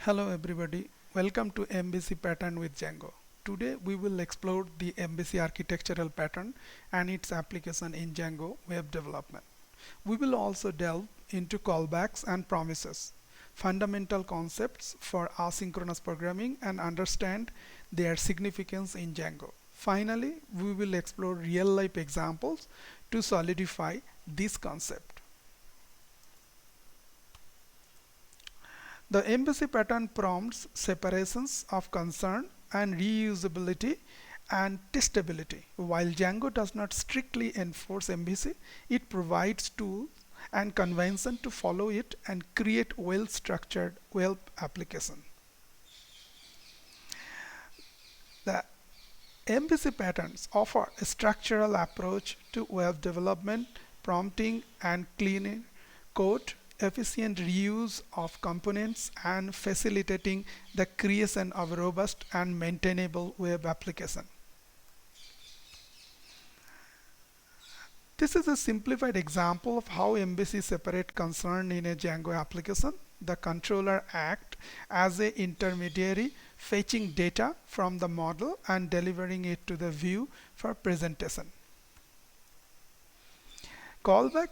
Hello everybody, welcome to MVC Pattern with Django. Today we will explore the MVC architectural pattern and its application in Django web development. We will also delve into callbacks and promises, fundamental concepts for asynchronous programming, and understand their significance in Django. Finally, we will explore real-life examples to solidify this concept. The MVC pattern prompts separations of concern and reusability and testability. While Django does not strictly enforce MVC, it provides tools and convention to follow it and create well-structured web application. The MVC patterns offer a structural approach to web development, prompting and cleaning code, efficient reuse of components, and facilitating the creation of a robust and maintainable web application. This is a simplified example of how MVC separate concern in a Django application. The controller acts as an intermediary, fetching data from the model and delivering it to the view for presentation. Callback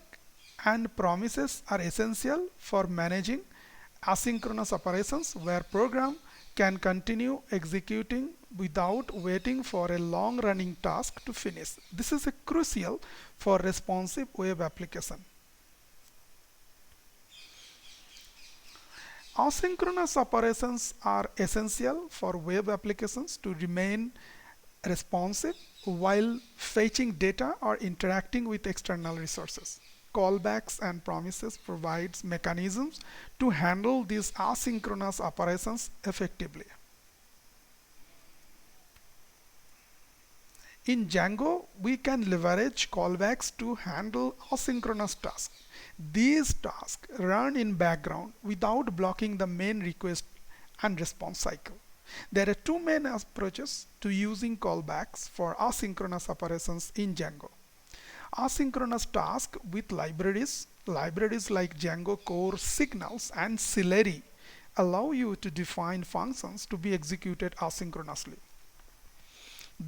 and promises are essential for managing asynchronous operations where program can continue executing without waiting for a long-running task to finish. This is crucial for responsive web application. Asynchronous operations are essential for web applications to remain responsive while fetching data or interacting with external resources. Callbacks and promises provides mechanisms to handle these asynchronous operations effectively. In Django, we can leverage callbacks to handle asynchronous tasks. These tasks run in background without blocking the main request and response cycle. There are two main approaches to using callbacks for asynchronous operations in Django. Asynchronous tasks with libraries like Django core signals and Celery allow you to define functions to be executed asynchronously.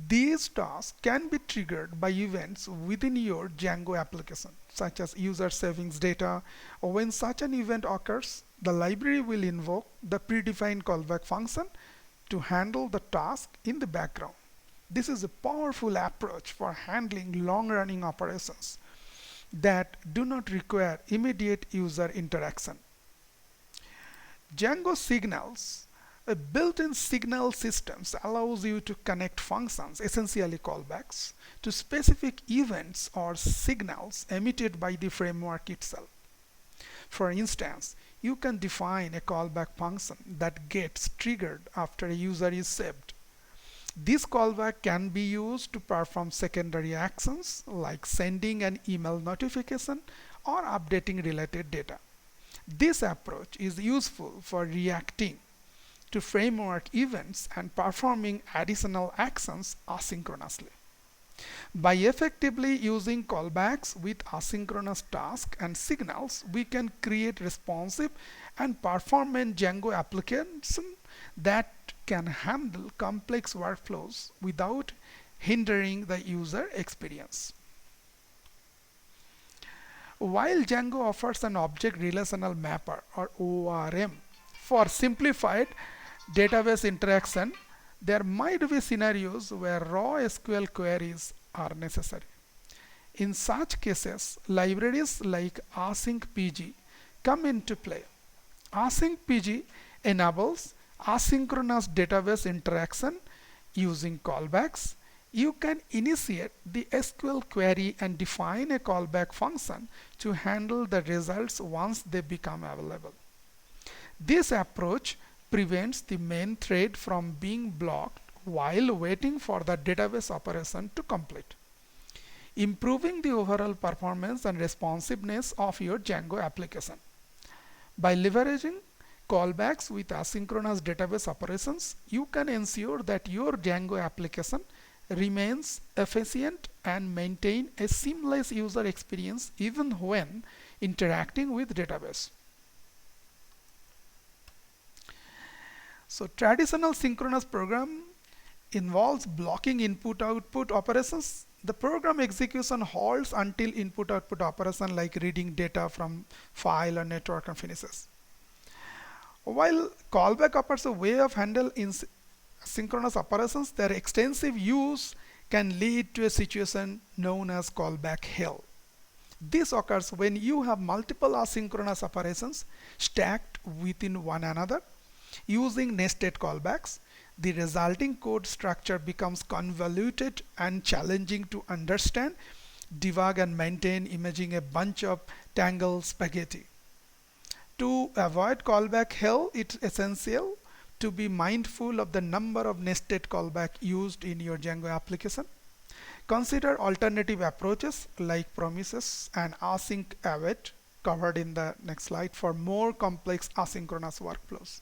These tasks can be triggered by events within your Django application, such as user savings data, or when such an event occurs, the library will invoke the predefined callback function to handle the task in the background. This is a powerful approach for handling long-running operations that do not require immediate user interaction. Django signals, a built-in signal systems, allows you to connect functions, essentially callbacks, to specific events or signals emitted by the framework itself. For instance, you can define a callback function that gets triggered after a user is saved. This callback can be used to perform secondary actions like sending an email notification or updating related data. This approach is useful for reacting to framework events and performing additional actions asynchronously. By effectively using callbacks with asynchronous tasks and signals, we can create responsive and performant Django applications that can handle complex workflows without hindering the user experience. While Django offers an object relational mapper or ORM for simplified database interaction, there might be scenarios where raw SQL queries are necessary. In such cases, libraries like AsyncPG come into play. AsyncPG enables asynchronous database interaction using callbacks. You can initiate the SQL query and define a callback function to handle the results once they become available. This approach prevents the main thread from being blocked while waiting for the database operation to complete, improving the overall performance and responsiveness of your Django application. By leveraging callbacks with asynchronous database operations, you can ensure that your Django application remains efficient and maintain a seamless user experience even when interacting with database. So traditional synchronous program involves blocking input-output operations. The program execution halts until input-output operation like reading data from file or network and finishes. While callback offers a way of handle in synchronous operations, their extensive use can lead to a situation known as callback hell. This occurs when you have multiple asynchronous operations stacked within one another using nested callbacks. The resulting code structure becomes convoluted and challenging to understand, debug and maintain, imaging a bunch of tangled spaghetti. To avoid callback hell, it's essential to be mindful of the number of nested callbacks used in your Django application. Consider alternative approaches like promises and async await covered in the next slide for more complex asynchronous workflows.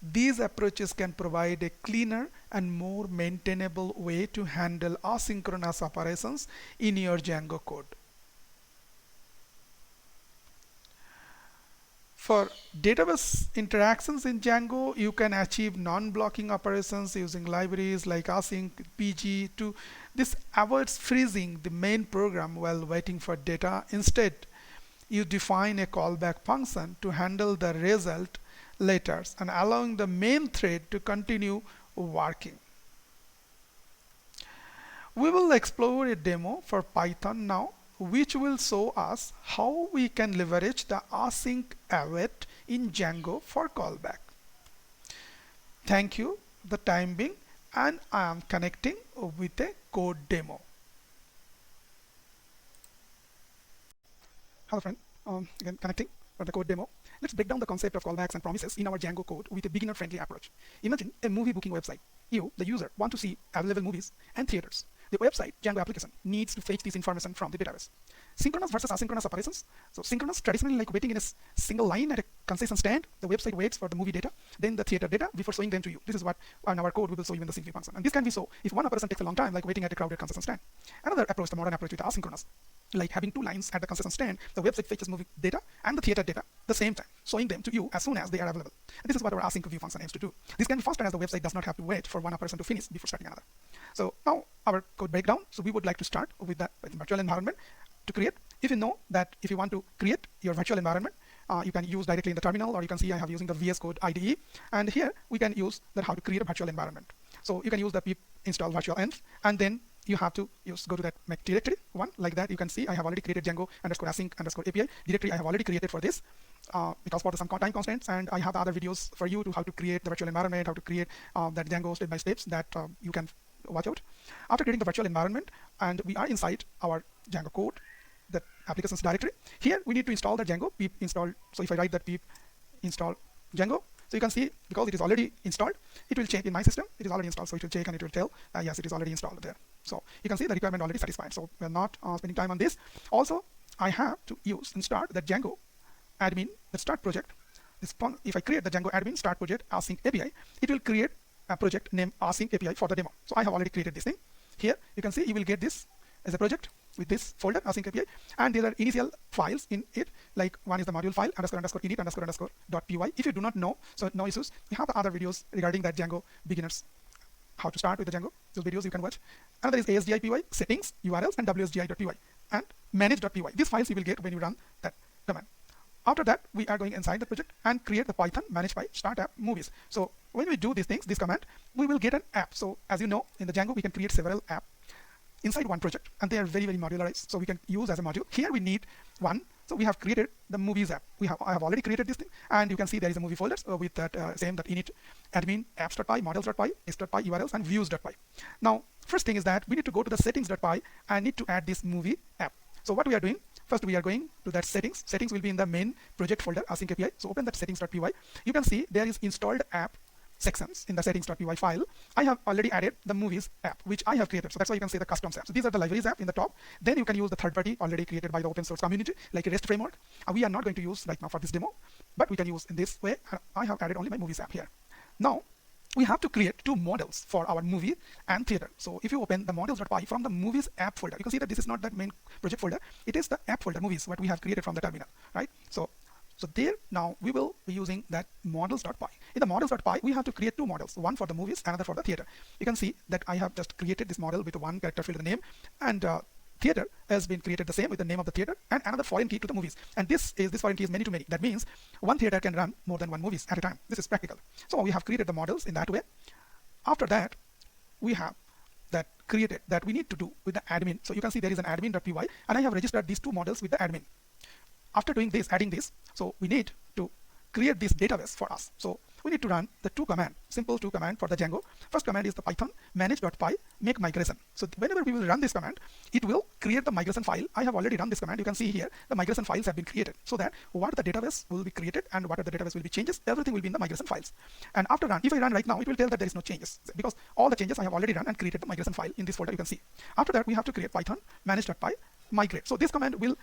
These approaches can provide a cleaner and more maintainable way to handle asynchronous operations in your Django code. For database interactions in Django, you can achieve non-blocking operations using libraries like async, pg. This avoids freezing the main program while waiting for data. Instead, you define a callback function to handle the result later and allowing the main thread to continue working. We will explore a demo for Python now, which will show us how we can leverage the async await in Django for callback. Thank you for the time being, and I am connecting with a code demo. Hello friend, again connecting for the code demo. Let's break down the concept of callbacks and promises in our Django code with a beginner-friendly approach. Imagine a movie booking website. You, the user, want to see available movies and theaters. The website Django application needs to fetch this information from the database. Synchronous versus asynchronous operations. So synchronous, traditionally like waiting in a single line at a concession stand. The website waits for the movie data, then the theater data before showing them to you. This is what in our code we will show you in the simply function. And this can be so if one operation takes a long time, like waiting at a crowded concession stand. Another approach, the modern approach with asynchronous, like having two lines at the concession stand, the website fetches movie data and the theater data the same time, showing them to you as soon as they are available. And this is what our async view function aims to do. This can be faster as the website does not have to wait for one operation to finish before starting another. So now our code breakdown. So we would like to start with the virtual environment to create. If you know that if you want to create your virtual environment, you can use directly in the terminal, or you can see I have using the VS Code IDE, and here we can use that how to create a virtual environment. So you can use the pip install virtual env, and then you have to go to that make directory one like that. You can see I have already created Django _async _ API directory. I have already created for this because for some time constraints, and I have other videos for you to how to create the virtual environment, how to create that Django step by steps that you can watch out. After creating the virtual environment, and we are inside our Django code, the applications directory. Here we need to install the Django pip install. So if I write that pip install Django, so you can see because it is already installed, it will check in my system. It is already installed, so it will check and it will tell yes, it is already installed there. So you can see the requirement already satisfied. So we are not spending time on this. Also, I have to use and start the Django admin, the start project. If I create the Django admin start project async API, it will create a project named async API for the demo. So I have already created this thing. Here you can see you will get this as a project with this folder async API, and there are initial files in it, like one is the module file __init __.py. If you do not know, so no issues. We have the other videos regarding that Django beginners, how to start with the Django. Those videos you can watch. Another is asgi.py, settings, URLs, and wsgi.py, and manage.py. These files you will get when you run that command. After that, we are going inside the project and create the Python manage by start app movies. So when we do these things, this command, we will get an app. So as you know, in the Django, we can create several apps inside one project, and they are very modularized, so we can use as a module. Here we need one, so we have created the movies app. I have already created this thing, and you can see there is a movie folder with that same that init admin apps.py, models.py, x.py, URLs, and views.py. Now first thing is that we need to go to the settings.py and need to add this movie app. So what we are doing, first we are going to that settings. Settings will be in the main project folder async API. So open that settings.py. You can see there is installed app sections in the settings.py file. I have already added the movies app, which I have created. So that's why you can see the custom apps. So these are the libraries app in the top. Then you can use the third party already created by the open source community, like a REST framework. We are not going to use right now for this demo, but we can use in this way. I have added only my movies app here. Now we have to create two models for our movie and theater. So if you open the models.py from the movies app folder, you can see that this is not that main project folder. It is the app folder movies, what we have created from the terminal, right? So So there now we will be using that models.py. In the models.py, we have to create two models, one for the movies, another for the theater. You can see that I have just created this model with one character field in the name, and theater has been created the same with the name of the theater and another foreign key to the movies. And this foreign key is many to many. That means one theater can run more than one movies at a time. This is practical. So we have created the models in that way. After that, we have that created that we need to do with the admin. So you can see there is an admin.py, and I have registered these two models with the admin. After doing this, adding this, so we need to create this database for us. So we need to run the two command, simple two command for the Django. First command is the python manage.py make migration. So whenever we will run this command, it will create the migration file. I have already run this command. You can see here the migration files have been created, so that what the database will be created and what the database will be changes, everything will be in the migration files. And after run, if I run right now, it will tell that there is no changes, because all the changes I have already run and created the migration file in this folder. You can see. After that, we have to create python manage.py migrate. So this command will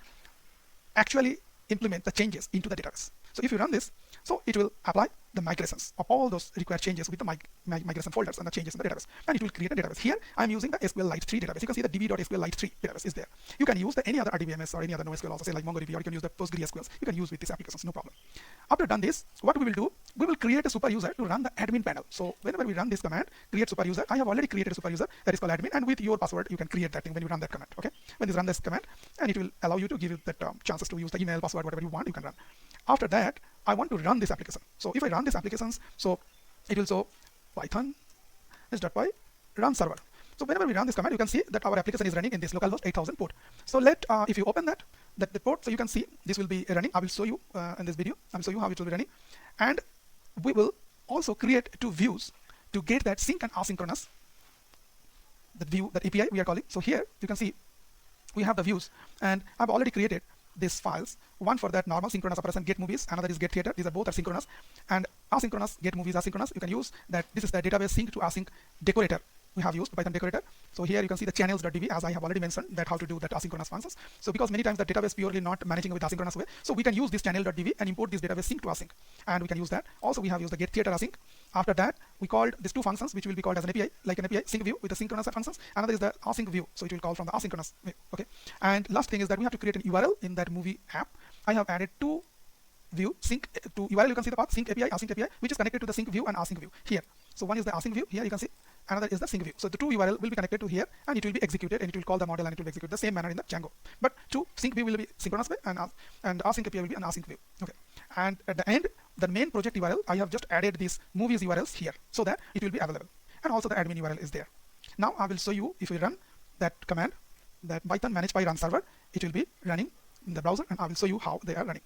actually implement the changes into the database. So if you run this, so it will apply the migrations of all those required changes with the migration folders and the changes in the database, and it will create a database. Here I am using the SQLite 3 database. You can see the db.SQLite 3 database is there. You can use any other RDBMS or any other NoSQL also, say like MongoDB, or you can use the PostgreSQL. You can use with these applications, no problem. After done this, what we will do, we will create a super user to run the admin panel. So whenever we run this command, create super user, I have already created a super user that is called admin, and with your password you can create that thing when you run that command. Okay, when you run this command, and it will allow you to give you that chances to use the email, password, whatever you want, you can run. After that, I want to run this application. So if I run this applications, so it will show python manage.py run server. So whenever we run this command, you can see that our application is running in this localhost 8000 port. So if you open that the port, so you can see this will be running. I will show you in this video. I will show you how it will be running, and we will also create two views to get that sync and asynchronous. The view, that API we are calling. So here you can see we have the views, and I've already created these files. One for that normal synchronous operation get movies, another is get theater. These are both are synchronous, and asynchronous get movies asynchronous. You can use that. This is the database sync to async decorator. We have used Python decorator. So here you can see the channels.db, as I have already mentioned that how to do that asynchronous functions. So because many times the database purely not managing with asynchronous way, so we can use this channel.db and import this database sync to async, and we can use that. Also we have used the get theater async. After that, we called these two functions which will be called as an API, like an API sync view with the synchronous functions. Another is the async view, so it will call from the asynchronous view. Okay, and last thing is that we have to create an URL in that movie app. I have added two view sync to URL. You can see the path sync API, async API, which is connected to the sync view and async view here. So one is the async view here, you can see. Another is the sync view. So the two URL will be connected to here, and it will be executed, and it will call the model, and it will execute the same manner in the Django. But two sync view will be synchronous way, and async API will be an async view. Okay. And at the end, the main project URL, I have just added these movies URLs here so that it will be available. And also the admin URL is there. Now I will show you, if we run that command, that python manage.py run server, it will be running in the browser, and I will show you how they are running.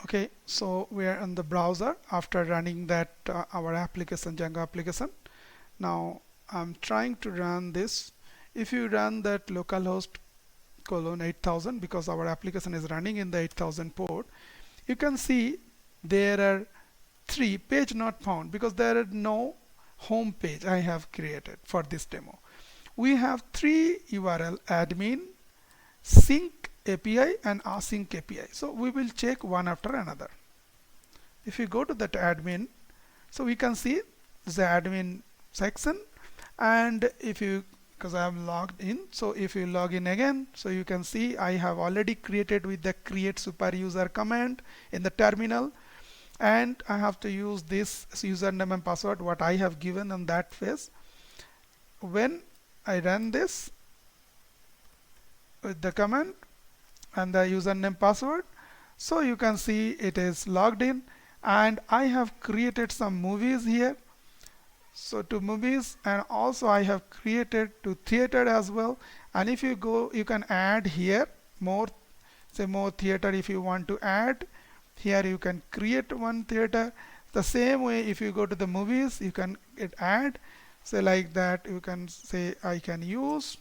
Okay, so we are in the browser after running that our application, Django application. Now I'm trying to run this. If you run that localhost colon 8000, because our application is running in the 8000 port, you can see there are three page not found, because there is no home page I have created for this demo. We have three URL: admin, sync API, and async API. So we will check one after another. If you go to that admin, so we can see the admin section, and if you, because I am logged in, so if you log in again, so you can see I have already created with the create super user command in the terminal, and I have to use this username and password what I have given on that phase. When I run this with the command and the username password, so you can see it is logged in, and I have created some movies here. So to movies, and also I have created to theater as well. And if you go, you can add here more, say more theater. If you want to add here, you can create one theater. The same way, if you go to the movies, you can add, say like that, you can say I can use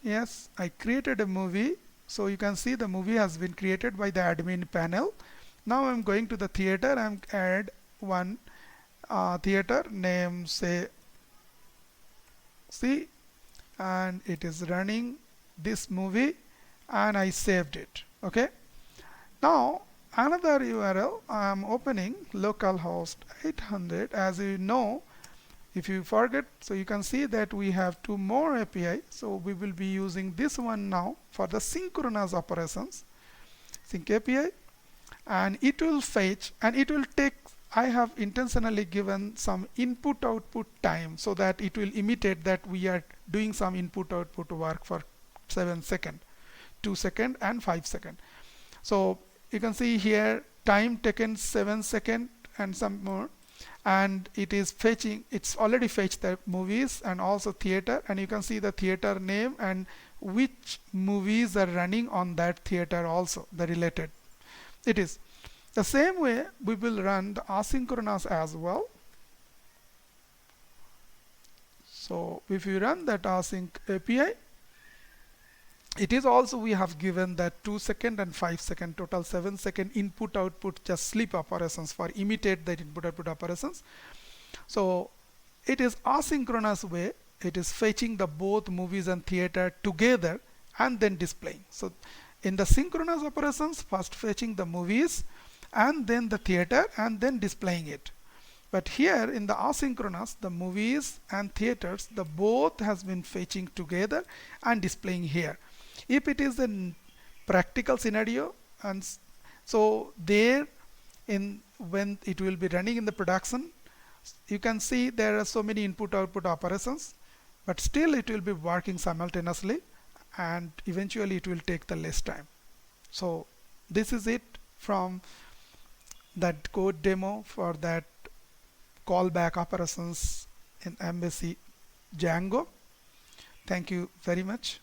yes, I created a movie. So you can see the movie has been created by the admin panel. Now I'm going to the theater and add one theater name, say C, and it is running this movie, and I saved it. Okay. Now another URL I am opening, localhost 800. As you know, If you forget, so you can see that we have two more API. So we will be using this one now for the synchronous operations, sync API, and it will fetch and it will take, I have intentionally given some input output time so that it will imitate that we are doing some input output work for 7 seconds, 2 seconds and 5 seconds. So you can see here time taken 7 seconds and some more, and it is fetching, it's already fetched the movies and also theater, and you can see the theater name and which movies are running on that theater, also the related. It is the same way we will run the asynchronous as well. So if you run that async API, it is also, we have given that 2 second and 5 second, total 7 second input output just sleep operations for imitate that input output operations. So it is asynchronous way, it is fetching the both movies and theater together and then displaying. So in the synchronous operations, first fetching the movies and then the theater and then displaying it. But here in the asynchronous, the movies and theaters, the both has been fetching together and displaying here. If it is a practical scenario, and so there in when it will be running in the production, you can see there are so many input output operations, but still it will be working simultaneously and eventually it will take the less time. So this is it from that code demo for that callback operations in MVC Django. Thank you very much.